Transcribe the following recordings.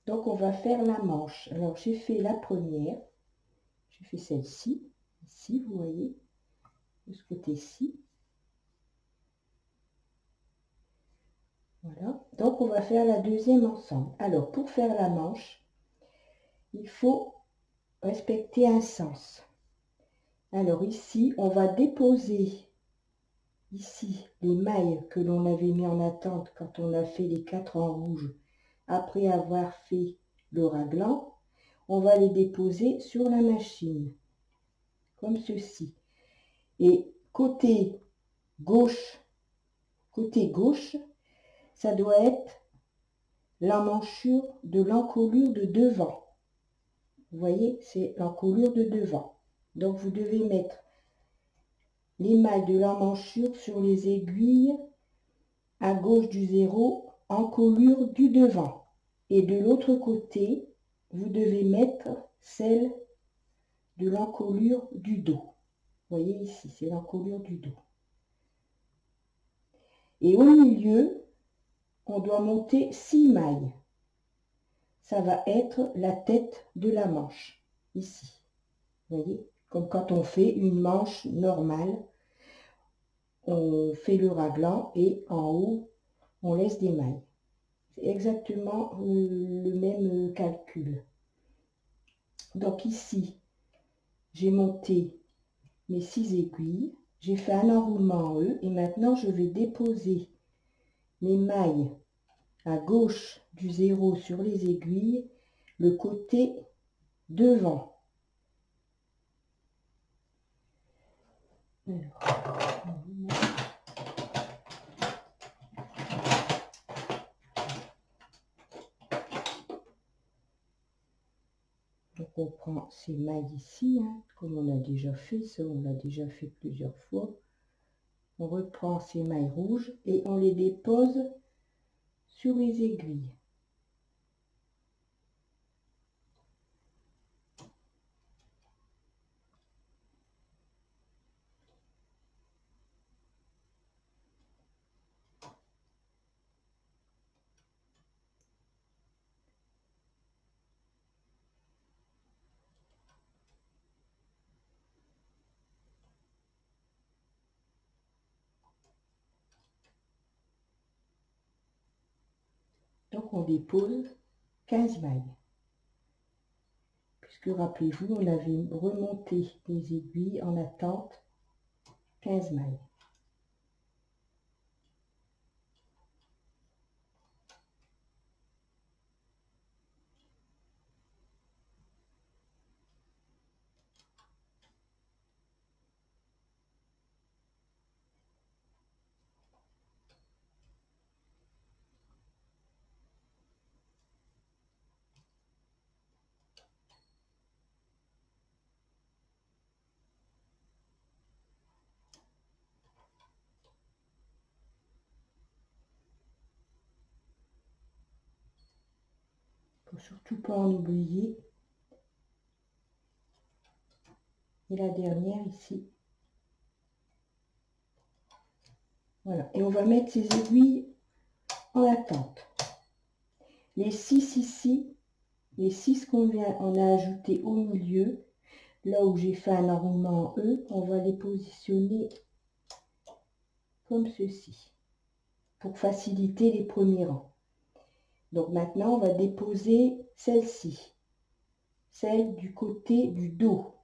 Donc on va faire la manche. Alors j'ai fait la première, j'ai fait celle-ci, ici vous voyez, de ce côté-ci. Voilà, donc on va faire la deuxième ensemble. Alors pour faire la manche, il faut respecter un sens. Alors ici, on va déposer ici les mailles que l'on avait mis en attente quand on a fait les 4 en rouge. Après avoir fait le raglan, on va les déposer sur la machine, comme ceci. Et côté gauche, ça doit être l'emmanchure de l'encolure de devant. Vous voyez, c'est l'encolure de devant. Donc vous devez mettre les mailles de l'emmanchure sur les aiguilles à gauche du 0, encolure du devant. Et de l'autre côté, vous devez mettre celle de l'encolure du dos. Vous voyez ici, c'est l'encolure du dos. Et au milieu, on doit monter 6 mailles. Ça va être la tête de la manche, ici. Vous voyez, comme quand on fait une manche normale, on fait le raglan et en haut, on laisse des mailles. C'est exactement le même calcul. Donc ici, j'ai monté mes 6 aiguilles, j'ai fait un enroulement en E et maintenant je vais déposer mes mailles à gauche du 0 sur les aiguilles, le côté devant. Donc on prend ces mailles ici, hein, comme on a déjà fait, ça on l'a déjà fait plusieurs fois. On reprend ces mailles rouges et on les dépose sur les aiguilles. Donc on dépose 15 mailles. Puisque rappelez-vous, on avait remonté les aiguilles en attente 15 mailles. Il ne faut surtout pas en oublier. Et la dernière ici. Voilà. Et on va mettre ces aiguilles en attente. Les 6 ici, les 6 qu'on a ajouté au milieu, là où j'ai fait un enroulement en E, on va les positionner comme ceci, pour faciliter les premiers rangs. Donc maintenant, on va déposer celle-ci, celle du côté du dos.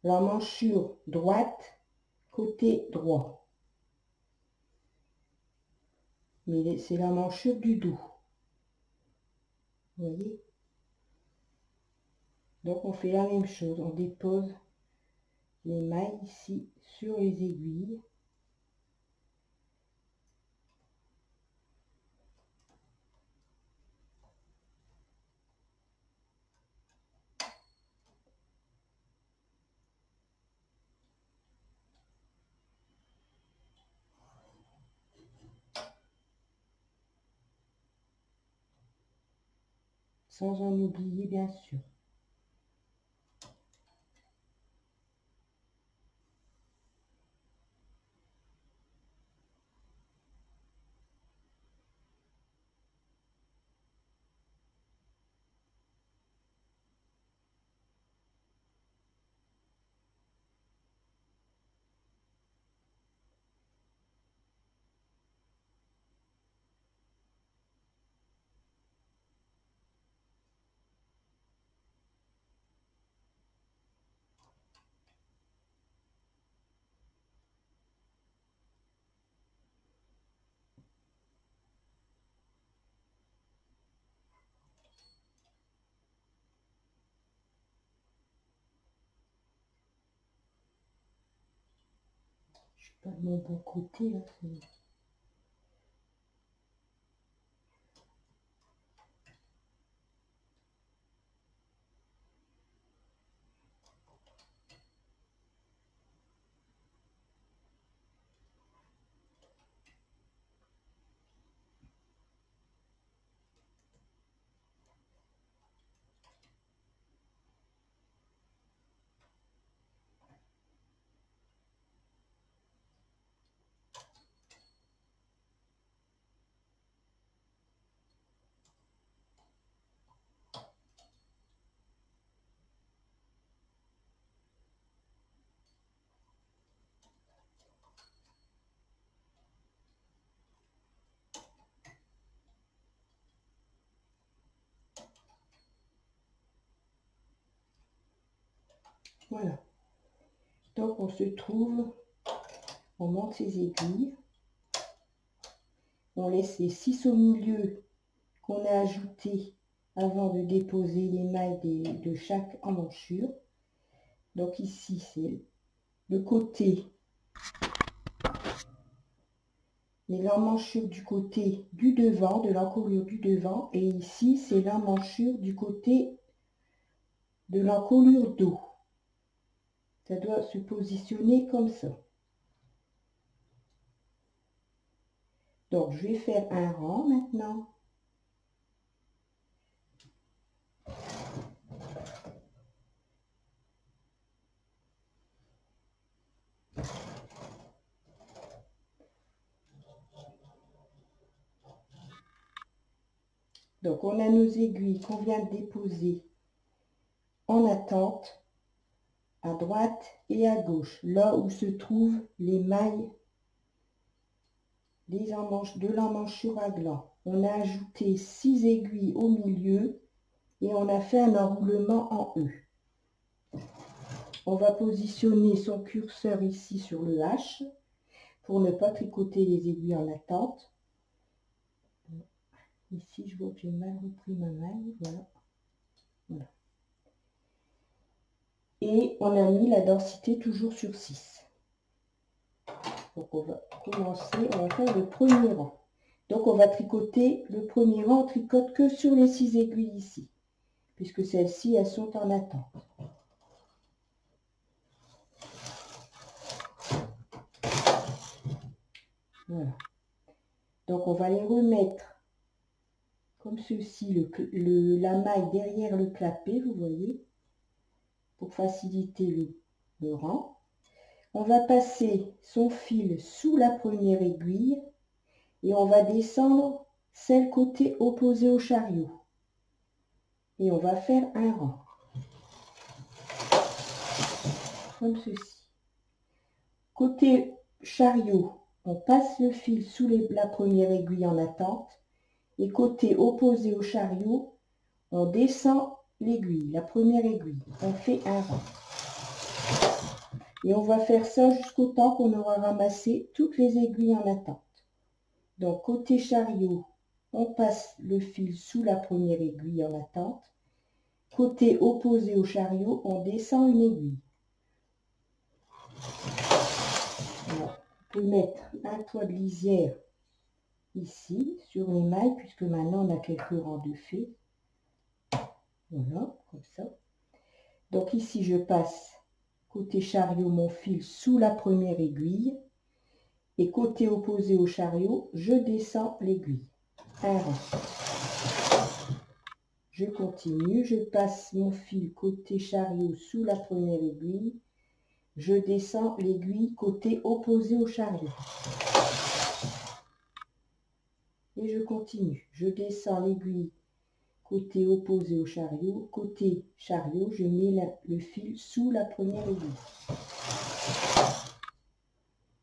L'emmanchure droite, côté droit. Mais c'est l'emmanchure du dos. Vous voyez? Donc on fait la même chose, on dépose les mailles ici sur les aiguilles. Sans en oublier bien sûr. Pas de mon bon côté là. Voilà. Donc on se trouve, on monte ses aiguilles, on laisse les 6 au milieu qu'on a ajouté avant de déposer les mailles de chaque emmanchure. Donc ici c'est le côté, l'emmanchure du côté du devant, de l'encolure du devant, et ici c'est l'emmanchure du côté de l'encolure dos. Ça doit se positionner comme ça. Donc je vais faire un rang maintenant. Donc on a nos aiguilles qu'on vient de déposer en attente à droite et à gauche, là où se trouvent les mailles de l'emmanchure à gland. On a ajouté 6 aiguilles au milieu et on a fait un enroulement en E. On va positionner son curseur ici sur le H pour ne pas tricoter les aiguilles en attente. Ici, je vois que j'ai mal repris ma maille. Voilà. Voilà. Et on a mis la densité toujours sur 6. Donc on va commencer, on va faire le premier rang. Donc on va tricoter le premier rang, on tricote que sur les 6 aiguilles ici, puisque celles-ci, elles sont en attente. Voilà. Donc on va les remettre comme ceci, la maille derrière le clapet, vous voyez, pour faciliter le rang. On va passer son fil sous la première aiguille et on va descendre celle côté opposé au chariot. Et on va faire un rang. Comme ceci. Côté chariot, on passe le fil sous la première aiguille en attente. Et côté opposé au chariot, on descend l'aiguille, la première aiguille. On fait un rang. Et on va faire ça jusqu'au temps qu'on aura ramassé toutes les aiguilles en attente. Donc côté chariot, on passe le fil sous la première aiguille en attente. Côté opposé au chariot, on descend une aiguille. Alors, on peut mettre un toit de lisière ici sur les mailles, puisque maintenant on a quelques rangs de faits. Voilà, comme ça. Donc ici je passe côté chariot mon fil sous la première aiguille et côté opposé au chariot je descends l'aiguille. Un rang. Je continue, je passe mon fil côté chariot sous la première aiguille, je descends l'aiguille côté opposé au chariot. Et je continue, je descends l'aiguille côté opposé au chariot, côté chariot, je mets le fil sous la première aiguille.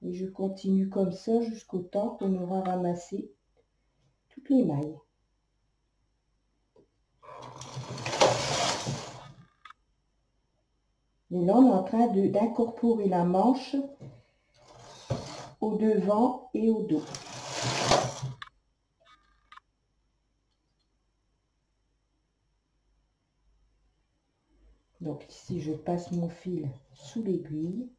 Et je continue comme ça jusqu'au temps qu'on aura ramassé toutes les mailles. Et là, on est en train d'incorporer la manche au devant et au dos. Donc ici, je passe mon fil sous l'aiguille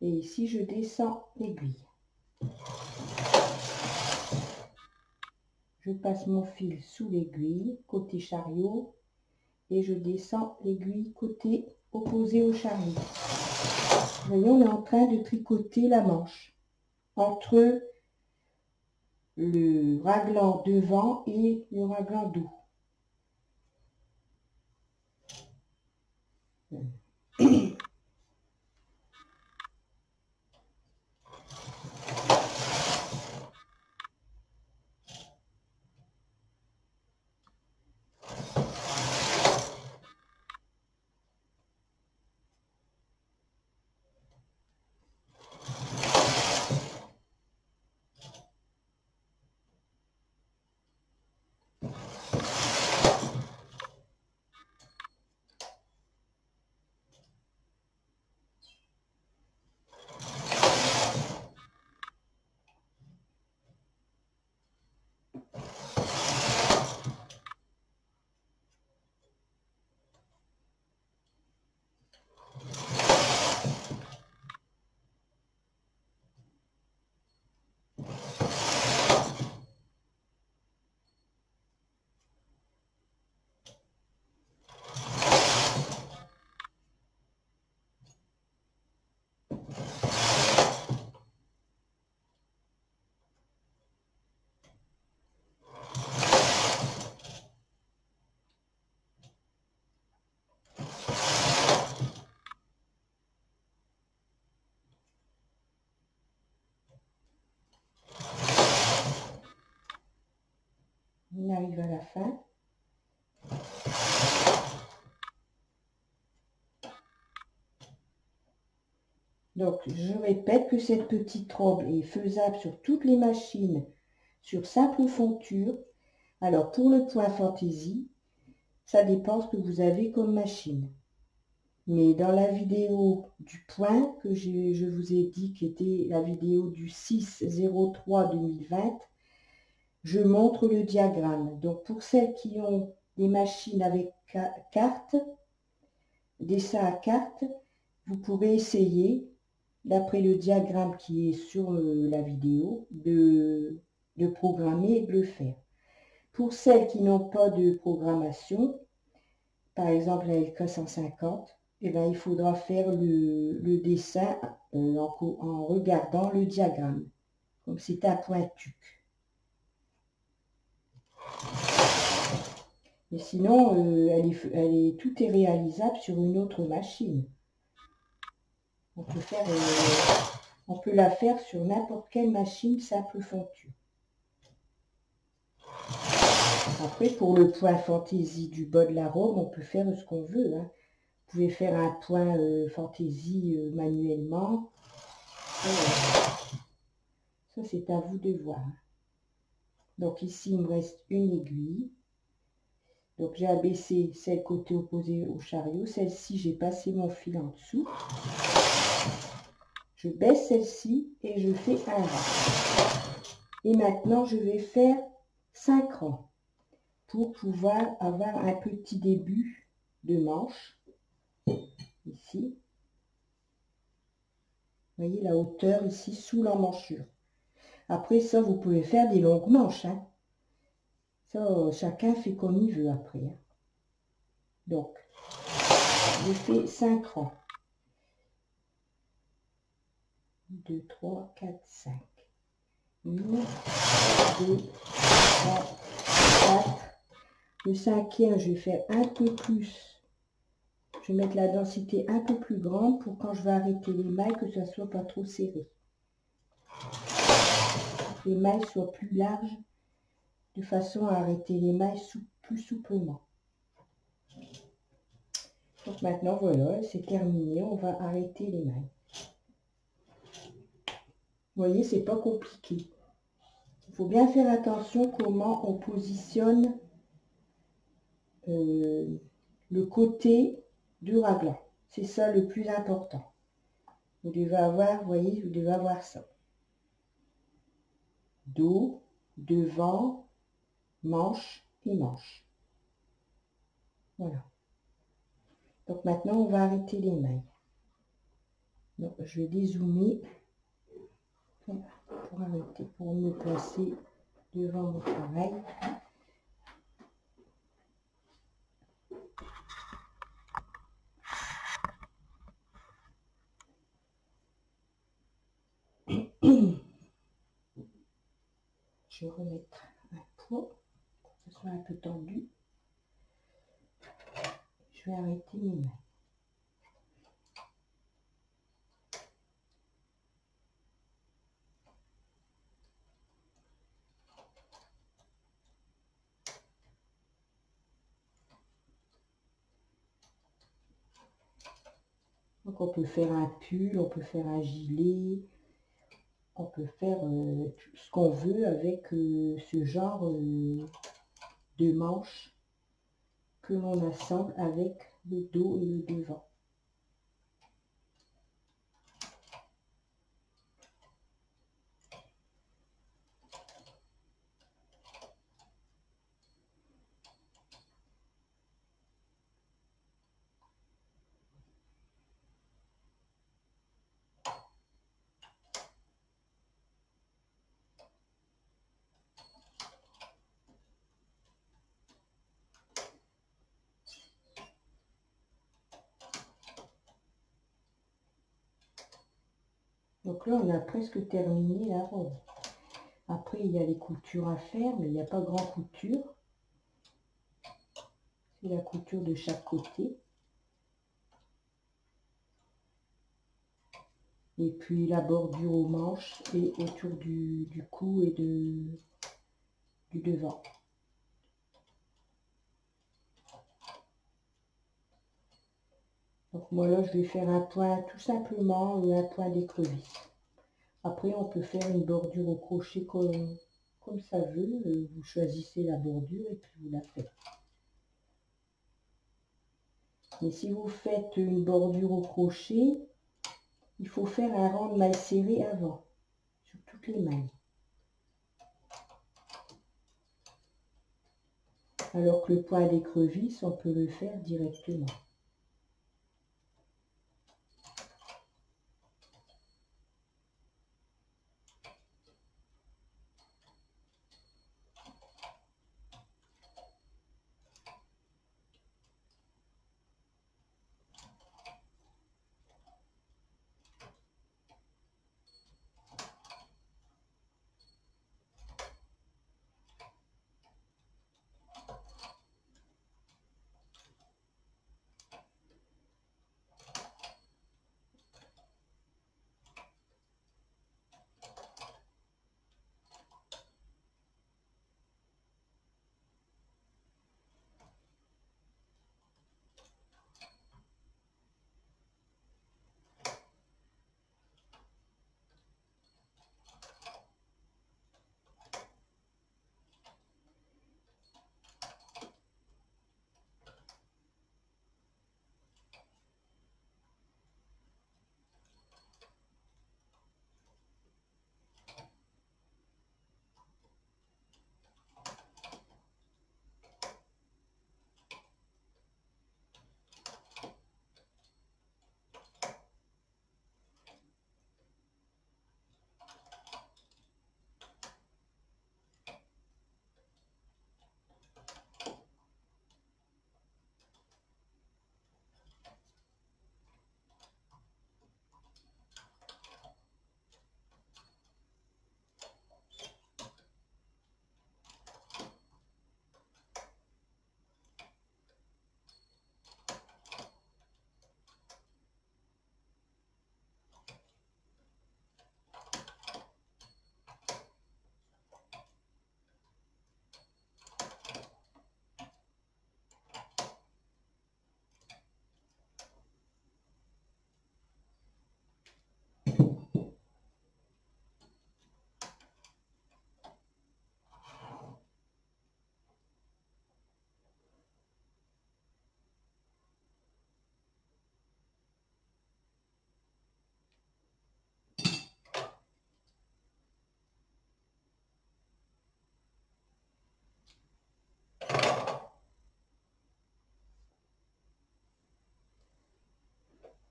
Et ici, je descends l'aiguille. Je passe mon fil sous l'aiguille, côté chariot, et je descends l'aiguille côté opposé au chariot. Vous voyez, on est en train de tricoter la manche entre le raglan devant et le raglan dos. On arrive à la fin. Donc, je répète que cette petite robe est faisable sur toutes les machines, sur simple fonture. Alors, pour le point fantaisie, ça dépend ce que vous avez comme machine. Mais dans la vidéo du point que je vous ai dit, qui était la vidéo du 6/03/2020, je montre le diagramme. Donc, pour celles qui ont des machines avec carte, dessin à carte, vous pouvez essayer, d'après le diagramme qui est sur la vidéo, de programmer et de le faire. Pour celles qui n'ont pas de programmation, par exemple la LK150, eh ben, il faudra faire le dessin en regardant le diagramme, comme c'est un pointu. Mais sinon, tout est réalisable sur une autre machine. On peut la faire sur n'importe quelle machine simple fonture. Après, pour le point fantaisie du bas de la robe, on peut faire ce qu'on veut. Hein. Vous pouvez faire un point fantaisie manuellement. Ça, c'est à vous de voir. Donc ici, il me reste une aiguille. Donc j'ai abaissé celle côté opposé au chariot. Celle-ci, j'ai passé mon fil en dessous. Je baisse celle-ci et je fais un rang. Et maintenant, je vais faire 5 rangs pour pouvoir avoir un petit début de manche. Ici. Vous voyez la hauteur ici sous l'emmanchure. Après ça, vous pouvez faire des longues manches. Hein. Ça, chacun fait comme il veut après. Hein. Donc, je fais 5 rangs. 2, 3, 4, 5. 1, 2, 3, 4. Le cinquième, je vais faire un peu plus. Je vais mettre la densité un peu plus grande pour quand je vais arrêter les mailles, que ça ne soit pas trop serré. Les mailles soient plus larges, de façon à arrêter les mailles plus souplement. Donc maintenant, voilà, c'est terminé. On va arrêter les mailles. Vous voyez, c'est pas compliqué. Il faut bien faire attention comment on positionne le côté du raglan. C'est ça le plus important. Vous devez avoir, vous voyez, vous devez avoir ça. Dos, devant, manche et manche. Voilà. Donc maintenant, on va arrêter les mailles. Donc, je vais dézoomer pour arrêter, pour me placer devant mon travail. Je vais remettre un pot pour que ce soit un peu tendu. Je vais arrêter mes mains. Donc on peut faire un pull, on peut faire un gilet, on peut faire tout ce qu'on veut avec ce genre de manches que l'on assemble avec le dos et le devant. Donc là, on a presque terminé la robe. Après, il y a les coutures à faire, mais il n'y a pas grand couture. C'est la couture de chaque côté. Et puis la bordure aux manches et autour du cou et du devant. Donc moi là, je vais faire un point, tout simplement, un point d'écrevisse. Après, on peut faire une bordure au crochet comme ça veut. Vous choisissez la bordure et puis vous la faites. Mais si vous faites une bordure au crochet, il faut faire un rang de mailles serrées avant, sur toutes les mailles. Alors que le point d'écrevisse, on peut le faire directement.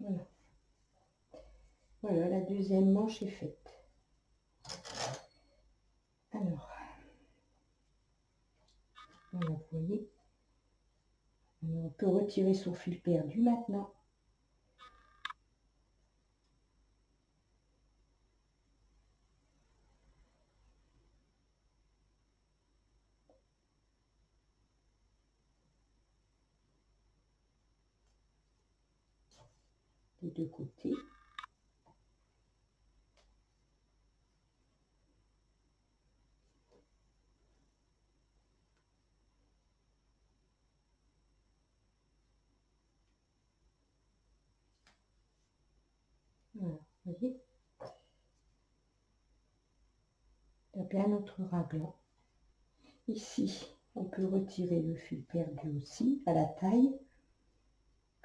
Voilà. Voilà, la deuxième manche est faite. Alors, voilà, vous voyez. On peut retirer son fil perdu maintenant. Des deux côtés. Voilà, vous voyez. Il y a bien notre raglan. Ici, on peut retirer le fil perdu aussi à la taille.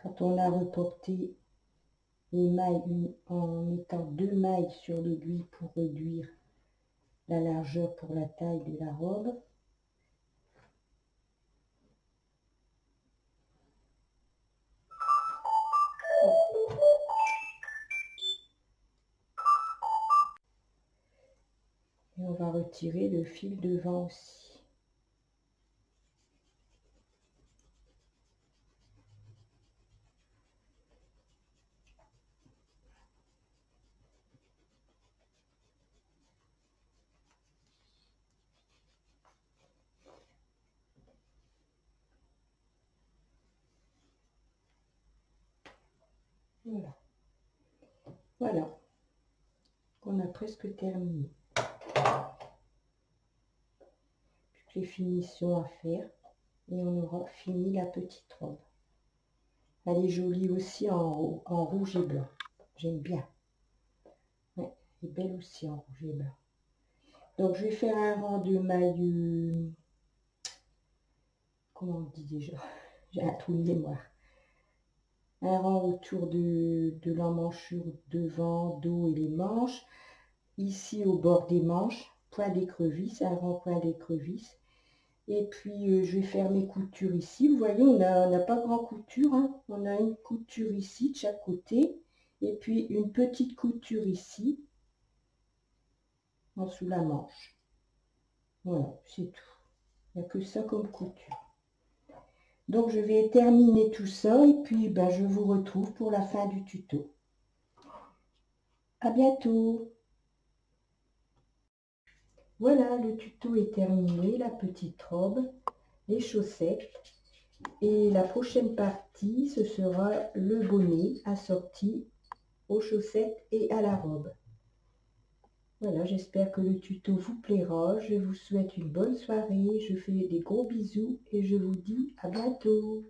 Quand on a reporté les mailles en mettant 2 mailles sur l'aiguille pour réduire la largeur pour la taille de la robe. Et on va retirer le fil devant aussi. Voilà. Voilà. On a presque terminé. Plus que les finitions à faire. Et on aura fini la petite robe. Elle est jolie aussi en rouge et blanc. J'aime bien. Ouais, elle est belle aussi en rouge et blanc. Donc je vais faire un rang de mailles. Comment on dit déjà? J'ai un trou de mémoire. Un rang autour de l'emmanchure devant, dos et les manches. Ici au bord des manches, point d'écrevisse, un rang point d'écrevisse. Et puis je vais faire mes coutures ici. Vous voyez, on n'a pas grand couture, hein. On a une couture ici de chaque côté. Et puis une petite couture ici, en dessous la manche. Voilà, c'est tout. Il n'y a que ça comme couture. Donc je vais terminer tout ça et puis ben, je vous retrouve pour la fin du tuto. À bientôt. Voilà, le tuto est terminé, la petite robe, les chaussettes. Et la prochaine partie, ce sera le bonnet assorti aux chaussettes et à la robe. Voilà, j'espère que le tuto vous plaira. Je vous souhaite une bonne soirée. Je fais des gros bisous et je vous dis à bientôt.